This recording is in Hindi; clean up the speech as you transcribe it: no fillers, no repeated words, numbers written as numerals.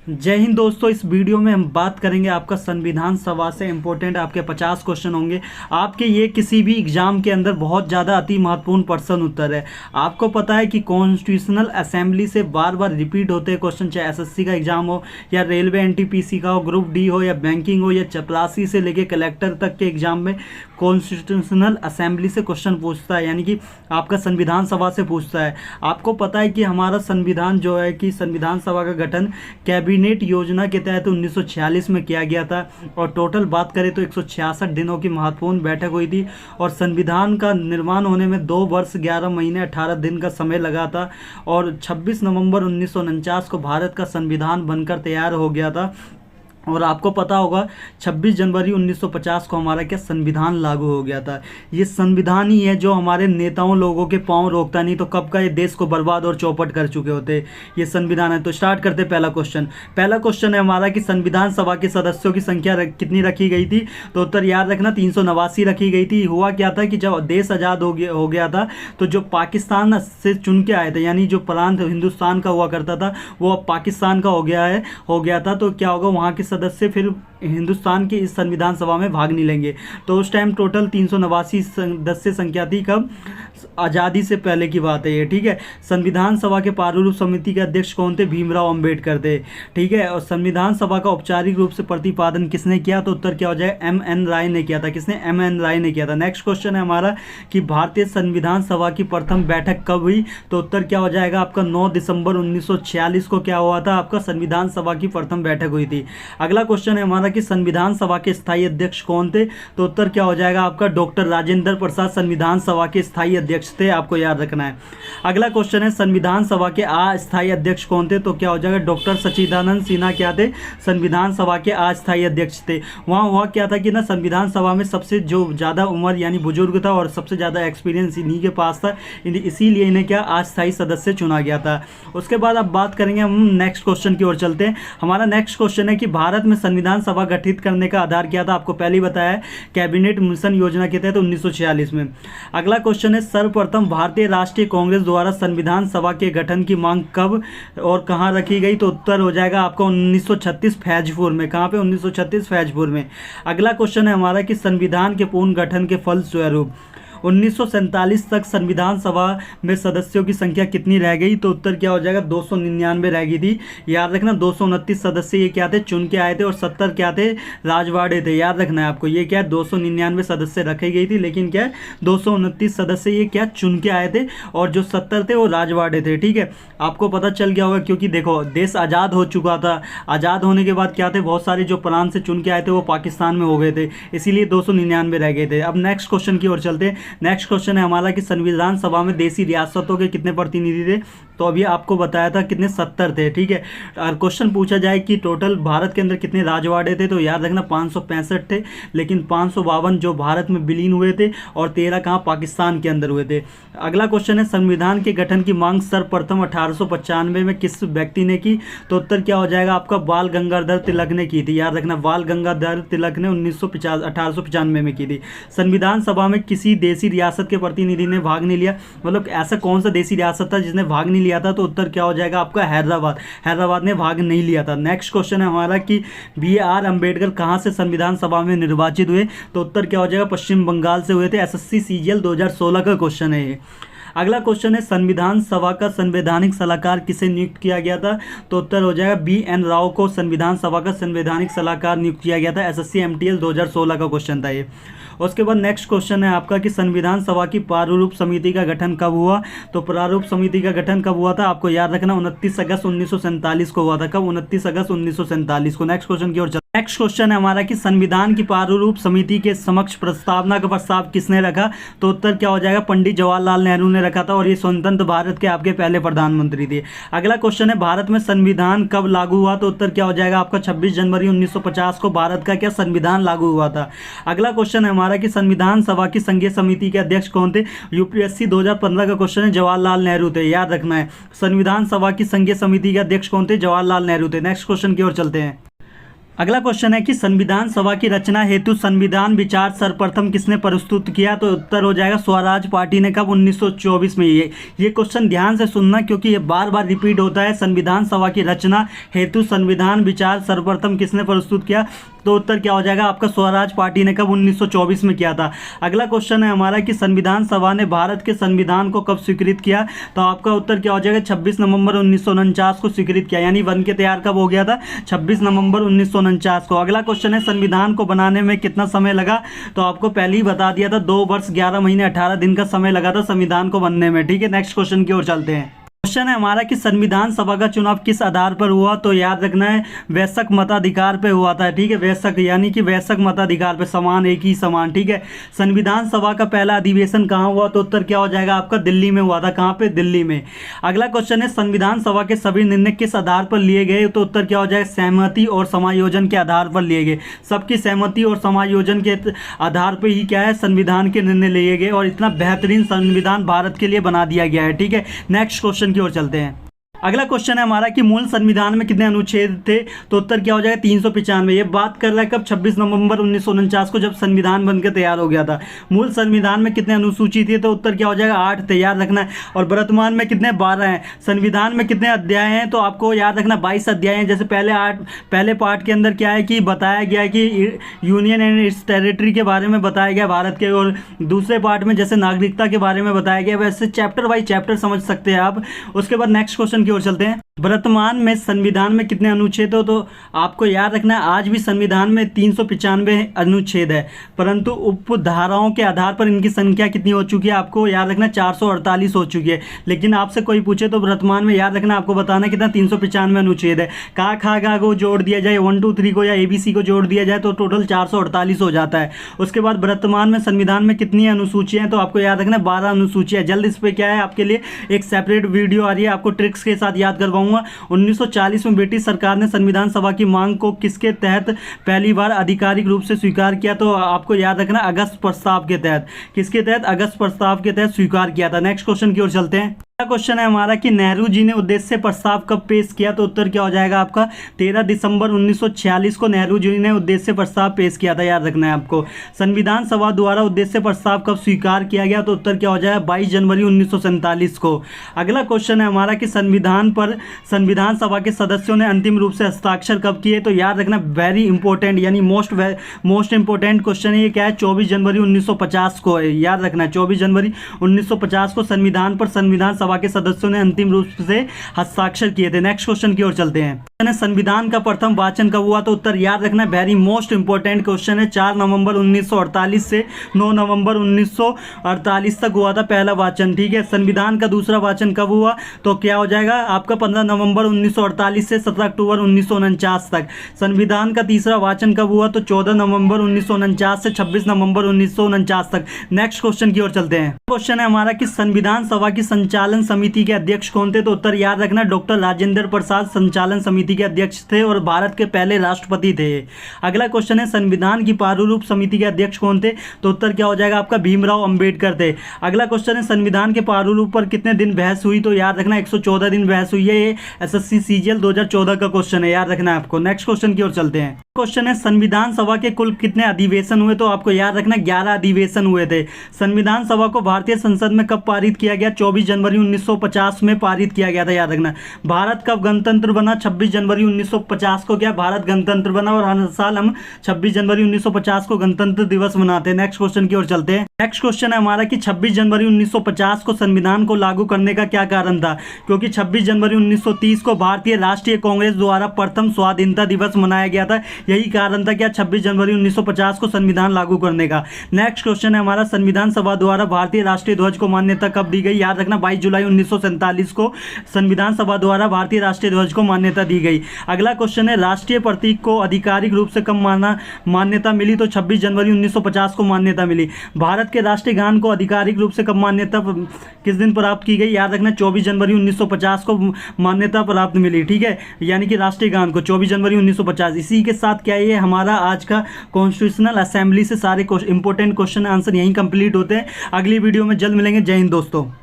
जय हिंद दोस्तों। इस वीडियो में हम बात करेंगे आपका संविधान सभा से इम्पोर्टेंट आपके 50 क्वेश्चन होंगे। आपके ये किसी भी एग्जाम के अंदर बहुत ज़्यादा अति महत्वपूर्ण प्रश्न उत्तर है। आपको पता है कि कॉन्स्टिट्यूशनल असेंबली से बार बार रिपीट होते हैं क्वेश्चन, चाहे एसएससी का एग्जाम हो या रेलवे एनटीपीसी का हो, ग्रुप डी हो या बैंकिंग हो या चपरासी से लेके कलेक्टर तक के एग्जाम में कॉन्स्टिट्यूशनल असेंबली से क्वेश्चन पूछता है, यानी कि आपका संविधान सभा से पूछता है। आपको पता है कि हमारा संविधान जो है कि संविधान सभा का गठन कैबिनेट योजना के तहत 1946 में किया गया था और टोटल बात करें तो 166 दिनों की महत्वपूर्ण बैठक हुई थी और संविधान का निर्माण होने में 2 वर्ष 11 महीने 18 दिन का समय लगा था और 26 नवंबर 1949 को भारत का संविधान बनकर तैयार हो गया था। और आपको पता होगा 26 जनवरी 1950 को हमारा क्या संविधान लागू हो गया था। ये संविधान ही है जो हमारे नेताओं लोगों के पांव रोकता, नहीं तो कब का ये देश को बर्बाद और चौपट कर चुके होते। ये संविधान है। तो स्टार्ट करते पहला क्वेश्चन है हमारा कि संविधान सभा के सदस्यों की संख्या कितनी रखी गई थी। तो उत्तर याद रखना 389 रखी गई थी। हुआ क्या था कि जब देश आज़ाद हो गया था तो जो पाकिस्तान से चुन के आए थे, यानी जो प्रांत हिंदुस्तान का हुआ करता था वो अब पाकिस्तान का हो गया था। तो क्या होगा, वहाँ के सदस्य फिर हिंदुस्तान की इस संविधान सभा में भाग नहीं लेंगे। तो उस टाइम टोटल 389 सदस्य संख्या थी, कब आज़ादी से पहले की बात है ये, ठीक है। संविधान सभा के प्रारूप समिति के अध्यक्ष कौन थे? भीमराव अंबेडकर थे, ठीक है। और संविधान सभा का औपचारिक रूप से प्रतिपादन किसने किया? तो उत्तर क्या हो जाए, एम.एन. राय ने किया था। किसने? एम.एन. राय ने किया था। नेक्स्ट क्वेश्चन है हमारा कि भारतीय संविधान सभा की प्रथम बैठक कब हुई? तो उत्तर क्या हो जाएगा आपका 9 दिसंबर 1946 को क्या हुआ था, आपका संविधान सभा की प्रथम बैठक हुई थी। अगला क्वेश्चन है हमारा कि संविधान सभा के स्थायी अध्यक्ष कौन थे? तो उत्तर क्या हो जाएगा आपका डॉक्टर राजेंद्र प्रसाद संविधान सभा के स्थायी अध्यक्ष थे, आपको याद रखना है। अगला क्वेश्चन है संविधान सभा के अस्थायी अध्यक्ष कौन थे? तो क्या हो जाएगा डॉक्टर सच्चिदानंद सिन्हा क्या थे? संविधान सभा के अस्थायी अध्यक्ष थे। वहाँ हुआ क्या था कि ना संविधान सभा में सबसे जो ज़्यादा उम्र यानी बुजुर्ग था और सबसे ज़्यादा एक्सपीरियंस इन्हीं के पास था, इसीलिए इन्हें क्या अस्थायी सदस्य चुना गया था। उसके बाद अब बात करेंगे हम नेक्स्ट क्वेश्चन की ओर चलते हैं। हमारा नेक्स्ट क्वेश्चन है कि भारत में संविधान सभा गठित करने का आधार क्या था? आपको पहले ही बताया, कैबिनेट मिशन योजना के तहत 1946 में। अगला क्वेश्चन है सर्वप्रथम भारतीय राष्ट्रीय कांग्रेस द्वारा संविधान सभा के गठन की मांग कब और कहां रखी गई? तो उत्तर हो जाएगा आपका 1936 फैजपुर में। कहां पे? 1936 फैजपुर में। अगला क्वेश्चन है हमारा कि संविधान के पूर्ण गठन के फलस्वरूप 1947 तक संविधान सभा में सदस्यों की संख्या कितनी रह गई? तो उत्तर क्या हो जाएगा 299 रह गई थी। याद रखना 229 सदस्य ये क्या थे, चुन के आए थे और 70 क्या थे, राजवाड़े थे। याद रखना है आपको, ये क्या है 299 सदस्य रखी गई थी, लेकिन क्या है 229 सदस्य ये क्या चुन के आए थे और जो 70 थे वो राजवाड़े थे, ठीक है। आपको पता चल गया होगा क्योंकि देखो देश आज़ाद हो चुका था। आज़ाद होने के बाद क्या थे, बहुत सारे जो प्रांत से चुन के आए थे वो पाकिस्तान में हो गए थे, इसीलिए 299 रह गए थे। अब नेक्स्ट क्वेश्चन की ओर चलते हैं। नेक्स्ट क्वेश्चन है हमारा कि संविधान सभा में देशी रियासतों के कितने प्रतिनिधि थे? तो अभी आपको बताया था कितने, 70 थे, ठीक है। और क्वेश्चन पूछा जाए कि टोटल भारत के अंदर कितने राजवाड़े थे, तो याद रखना 565 थे, लेकिन 552 जो भारत में विलीन हुए थे और 13 कहाँ, पाकिस्तान के अंदर हुए थे। अगला क्वेश्चन है संविधान के गठन की मांग सर्वप्रथम 1895 में किस व्यक्ति ने की? तो उत्तर क्या हो जाएगा आपका बाल गंगाधर तिलक ने की थी। याद रखना बाल गंगाधर तिलक ने 1895 में की थी। संविधान सभा में किसी देशी रियासत के प्रतिनिधि ने भाग नहीं लिया, मतलब ऐसा कौन सा देशी रियासत था जिसने भाग नहीं लिया था? तो उत्तर क्या हो जाएगा आपका हैदराबाद ने भाग नहीं लिया था। नेक्स्ट क्वेश्चन है हमारा कि बी.आर. अंबेडकर कहां से संविधान सभा में निर्वाचित हुए? तो उत्तर क्या हो जाएगा पश्चिम बंगाल से हुए थे। एसएससी सीजीएल 2016 का क्वेश्चन है ये। अगला क्वेश्चन है संविधान सभा का संवैधानिक सलाहकार किसे नियुक्त किया गया था? तो उत्तर हो जाएगा बी.एन. राव को संविधान सभा का संवैधानिक सलाहकार नियुक्त किया गया था। एसएससी एमटीएल 2016 का क्वेश्चन था ये। उसके बाद नेक्स्ट क्वेश्चन है आपका कि संविधान सभा की प्रारूप समिति का गठन कब हुआ? तो प्रारूप समिति का गठन कब हुआ था? आपको याद रखना 29 अगस्त 1947 को हुआ था। कब? 29 अगस्त 1947 को। नेक्स्ट क्वेश्चन की ओर। नेक्स्ट क्वेश्चन है हमारा कि संविधान की प्रारूप समिति के समक्ष प्रस्तावना का प्रस्ताव किसने रखा? तो उत्तर क्या हो जाएगा पंडित जवाहरलाल नेहरू ने रखा था और ये स्वतंत्र भारत के आपके पहले प्रधानमंत्री थे। अगला क्वेश्चन है भारत में संविधान कब लागू हुआ? तो उत्तर क्या हो जाएगा आपका 26 जनवरी 1950 को भारत का क्या संविधान लागू हुआ था। अगला क्वेश्चन है हमारा कि संविधान सभा की संघीय समिति के अध्यक्ष कौन थे? यूपीएससी 2015 का क्वेश्चन है, जवाहरलाल नेहरू थे। याद रखना है संविधान सभा की संघीय समिति के अध्यक्ष कौन थे? जवाहरलाल नेहरू थे। नेक्स्ट क्वेश्चन की ओर चलते हैं। अगला क्वेश्चन है कि संविधान सभा की रचना हेतु संविधान विचार सर्वप्रथम किसने प्रस्तुत किया? तो उत्तर हो जाएगा स्वराज पार्टी ने। कब? 1924 में। ये क्वेश्चन ध्यान से सुनना क्योंकि ये बार बार रिपीट होता है। संविधान सभा की रचना हेतु संविधान विचार सर्वप्रथम किसने प्रस्तुत किया? तो उत्तर क्या हो जाएगा आपका? स्वराज पार्टी ने। कब? 1924 में किया था। अगला क्वेश्चन है हमारा कि संविधान सभा ने भारत के संविधान को कब स्वीकृत किया? तो आपका उत्तर क्या हो जाएगा? 26 नवंबर 1949 को स्वीकृत किया, यानी बन के तैयार कब हो गया था? 26 नवंबर 1949 को। अगला क्वेश्चन है संविधान को बनाने में कितना समय लगा? तो आपको पहले ही बता दिया था, 2 वर्ष 11 महीने 18 दिन का समय लगा था संविधान को बनने में। ठीक है, नेक्स्ट क्वेश्चन की ओर चलते हैं। क्वेश्चन है हमारा कि संविधान सभा का चुनाव किस आधार पर हुआ? तो याद रखना है वयस्क मताधिकार पे हुआ था। ठीक है, वयस्क यानी कि वयस्क मताधिकार पे, समान एक ही समान। ठीक है, संविधान सभा का पहला अधिवेशन कहाँ हुआ? तो उत्तर क्या हो जाएगा आपका? दिल्ली में हुआ था। कहाँ पे? दिल्ली में। अगला क्वेश्चन है संविधान सभा के सभी निर्णय किस आधार पर लिए गए? तो उत्तर क्या हो जाएगा? सहमति और समायोजन के आधार पर लिए गए। सबकी सहमति और समायोजन के आधार पर ही क्या है? संविधान के निर्णय लिए गए और इतना बेहतरीन संविधान भारत के लिए बना दिया गया है। ठीक है, नेक्स्ट क्वेश्चन की ओर चलते हैं। अगला क्वेश्चन है हमारा कि मूल संविधान में कितने अनुच्छेद थे? तो उत्तर क्या हो जाएगा? 395। ये बात कर रहा है कब? 26 नवंबर 1949 को, जब संविधान बनकर तैयार हो गया था। मूल संविधान में कितने अनुसूची थे? तो उत्तर क्या हो जाएगा? 8 थे, याद रखना है। और वर्तमान में कितने? 12 हैं। संविधान में कितने अध्याय हैं? तो आपको याद रखना 22 अध्याय हैं। जैसे पहले पार्ट के अंदर क्या है कि बताया गया है कि यूनियन एंड इट्स टेरिटरी के बारे में बताया गया भारत के, और दूसरे पार्ट में जैसे नागरिकता के बारे में बताया गया। वैसे चैप्टर बाई चैप्टर समझ सकते हैं आप। उसके बाद नेक्स्ट क्वेश्चन की ओर चलते हैं। वर्तमान में संविधान में कितने अनुच्छेद हो? तो आपको याद रखना है आज भी संविधान में 395 अनुच्छेद है, परंतु उपधाराओं के आधार पर इनकी संख्या कितनी हो चुकी है? आपको याद रखना 448 हो चुकी है। लेकिन आपसे कोई पूछे तो वर्तमान में याद रखना आपको बताना कितना? 395 अनुच्छेद है। का खा गा को जोड़ दिया जाए, 1 2 3 को या ABC को जोड़ दिया जाए तो टोटल 448 हो जाता है। उसके बाद वर्तमान में संविधान में कितनी अनुसूचियां हैं? तो आपको याद रखना 12 अनुसूचियां। जल्द इस पर क्या है आपके लिए एक सेपरेट वीडियो आ रही है, आपको ट्रिक्स के साथ याद करवाऊंगा। 1940 में ब्रिटिश सरकार ने संविधान सभा की मांग को किसके तहत पहली बार आधिकारिक रूप से स्वीकार किया? तो आपको याद रखना अगस्त प्रस्ताव के तहत। किसके तहत? अगस्त प्रस्ताव के तहत स्वीकार किया था। नेक्स्ट क्वेश्चन की ओर चलते हैं। क्वेश्चन है हमारा कि नेहरू जी ने उद्देश्य प्रस्ताव कब पेश किया? तो उत्तर क्या हो जाएगा आपका? 13 दिसंबर 1946 को नेहरू जी ने उद्देश्य प्रस्ताव पेश किया था, याद रखना है आपको। संविधान सभा द्वारा उद्देश्य प्रस्ताव कब स्वीकार किया गया? तो उत्तर क्या हो जाएगा? 22 जनवरी 1947 को। अगला क्वेश्चन है हमारा कि संविधान पर संविधान सभा के सदस्यों ने अंतिम रूप से हस्ताक्षर कब किए? तो याद रखना वेरी इंपॉर्टेंट, यानी मोस्ट इंपॉर्टेंट क्वेश्चन है ये। क्या है? 24 जनवरी 1950 को है, याद रखना 24 जनवरी 1950 को संविधान पर संविधान सभा के सदस्यों ने अंतिम रूप से हस्ताक्षर किए थे। नेक्स्ट क्वेश्चन की ओर चलते हैं। संविधान का प्रथम वाचन कब हुआ? तो उत्तर याद रखना वेरी मोस्ट इंपॉर्टेंट क्वेश्चन है। 4 नवंबर 1948 से 9 नवंबर 1948 तक हुआ था पहला वाचन। ठीक है, संविधान का दूसरा वाचन कब हुआ? तो क्या हो जाएगा आपका? 15 नवंबर 1948 से 17 अक्टूबर 1949 तक। संविधान का तीसरा वाचन कब हुआ? तो 14 नवंबर 1949 से 26 नवंबर 1949 तक। नेक्स्ट क्वेश्चन की ओर चलते हैं। क्वेश्चन है हमारा कि संविधान सभा की संचालन समिति के अध्यक्ष कौन थे? तो उत्तर याद रखना डॉक्टर राजेंद्र प्रसाद संचालन समिति के अध्यक्ष थे और भारत के पहले राष्ट्रपति थे। अगला क्वेश्चन है संविधान की प्रारूप समिति के अध्यक्ष कौन थे? तो उत्तर क्या हो जाएगा आपका? भीमराव अंबेडकर थे। अगला क्वेश्चन है संविधान के प्रारूप पर कितने दिन बहस हुई? तो याद रखना 114 दिन बहस हुई है। ये SSC CGL 2014 का क्वेश्चन है, याद रखना आपको। नेक्स्ट क्वेश्चन की ओर चलते हैं। क्वेश्चन है संविधान सभा के कुल कितने अधिवेशन हुए? तो आपको याद रखना 11 अधिवेशन हुए थे। संविधान सभा को भारतीय संसद में कब पारित किया गया? 24 जनवरी 1950 में पारित किया गया था, याद रखना। भारत कब गणतंत्र बना? 26 जनवरी 1950 को क्या भारत गणतंत्र बना, और हर साल हम 26 जनवरी 1950 को गणतंत्र दिवस मनाते हैं। नेक्स्ट क्वेश्चन की ओर चलते हैं। नेक्स्ट क्वेश्चन है हमारा कि 26 जनवरी 1950 को संविधान को लागू करने का क्या कारण था? क्योंकि 26 जनवरी 1930 को भारतीय राष्ट्रीय कांग्रेस द्वारा प्रथम स्वाधीनता दिवस मनाया गया था। यही कारण था क्या 26 जनवरी 1950 को संविधान लागू करने का। नेक्स्ट क्वेश्चन है हमारा संविधान सभा द्वारा भारतीय राष्ट्रीय ध्वज को मान्यता कब दी गई? याद रखना 22 जुलाई 1947 को संविधान सभा द्वारा भारतीय राष्ट्रीय ध्वज को मान्यता दी गई। अगला क्वेश्चन है राष्ट्रीय प्रतीक को आधिकारिक रूप से कब मान्यता मिली? तो 26 जनवरी 1950 को मान्यता मिली। भारत के राष्ट्रीय गान को आधिकारिक रूप से कब मान्यता किस दिन प्राप्त की गई? याद रखना 24 जनवरी 1950 को मान्यता प्राप्त मिली। ठीक है, यानी कि राष्ट्रीय गान को 24 जनवरी 1950। इसी के साथ क्या ये हमारा आज का कॉन्स्टिट्यूशनल असेंबली से सारे इंपॉर्टेंट क्वेश्चन आंसर यहीं कंप्लीट होते हैं। अगली वीडियो में जल्द मिलेंगे। जय हिंद दोस्तों।